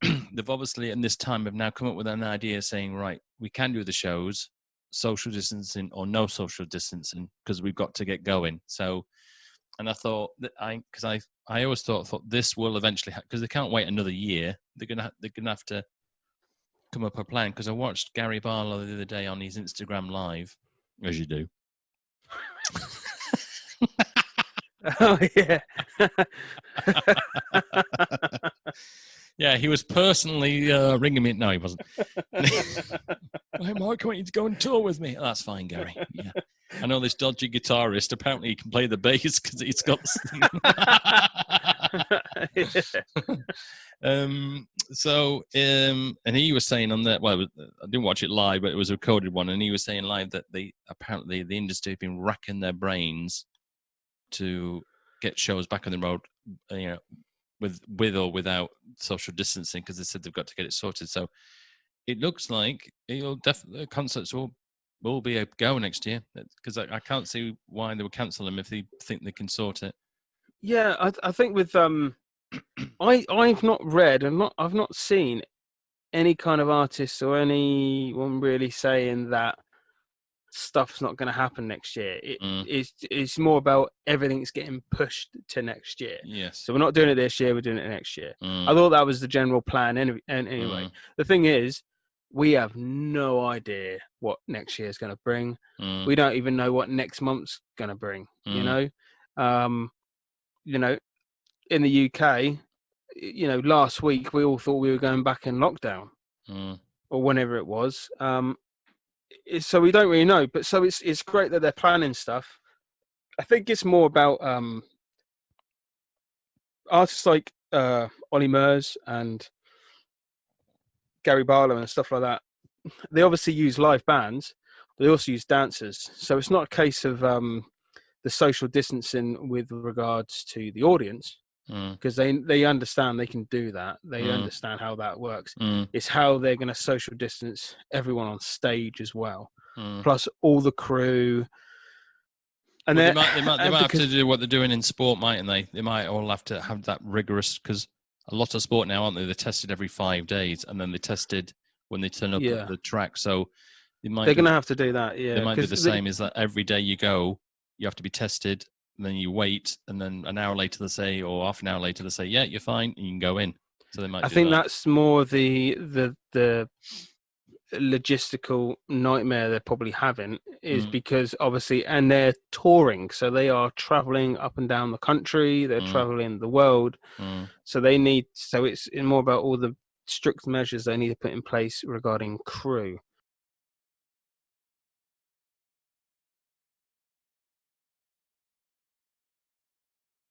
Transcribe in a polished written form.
they've obviously in this time have now come up with an idea saying, right, we can do the shows, social distancing or no social distancing, because we've got to get going. So, and I thought that I always thought this will eventually because they can't wait another year. They're gonna have to come up a plan, because I watched Gary Barlow the other day on his Instagram live, as you do. Oh yeah. Yeah, he was personally ringing me. No, he wasn't. Hey, Mark, I want you to go and tour with me. Oh, that's fine, Gary. Yeah, I know this dodgy guitarist. Apparently, he can play the bass because he's got. And he was saying on that. Well, I didn't watch it live, but it was a recorded one, and he was saying live that apparently the industry have been racking their brains to get shows back on the road, with or without social distancing, because they said they've got to get it sorted. So it looks like concerts will be a go next year, because I can't see why they would cancel them if they think they can sort it. Yeah, I think with I've not read and I've not seen any kind of artist or anyone really saying that stuff's not going to happen next year. It's more about everything's getting pushed to next year. Yes. So we're not doing it this year, we're doing it next year. I thought that was the general plan anyway. The thing is, we have no idea what next year is going to bring. We don't even know what next month's going to bring, you know? In the UK, last week we all thought we were going back in lockdown or whenever it was. So we don't really know, but so it's great that they're planning stuff. I think it's more about artists like Ollie Murs and Gary Barlow and stuff like that. They obviously use live bands, but they also use dancers. So it's not a case of the social distancing with regards to the audience, because they understand they can do that. They understand how that works. It's how they're going to social distance everyone on stage as well, plus all the crew. And they might have to do what they're doing in sport, mightn't they? They might all have to have that rigorous, because a lot of sport now, aren't they? They're tested every 5 days, and then they tested when they turn up at the track. So they're going to have to do that. Yeah, they might do the same. Is that every day you go, you have to be tested, and then you wait, and then an hour later they say, or half an hour later they say, yeah, you're fine, and you can go in. So they might. I think that's more the logistical nightmare they're probably having is because obviously, and they're touring, so they are traveling up and down the country, they're traveling the world, so it's more about all the strict measures they need to put in place regarding crew.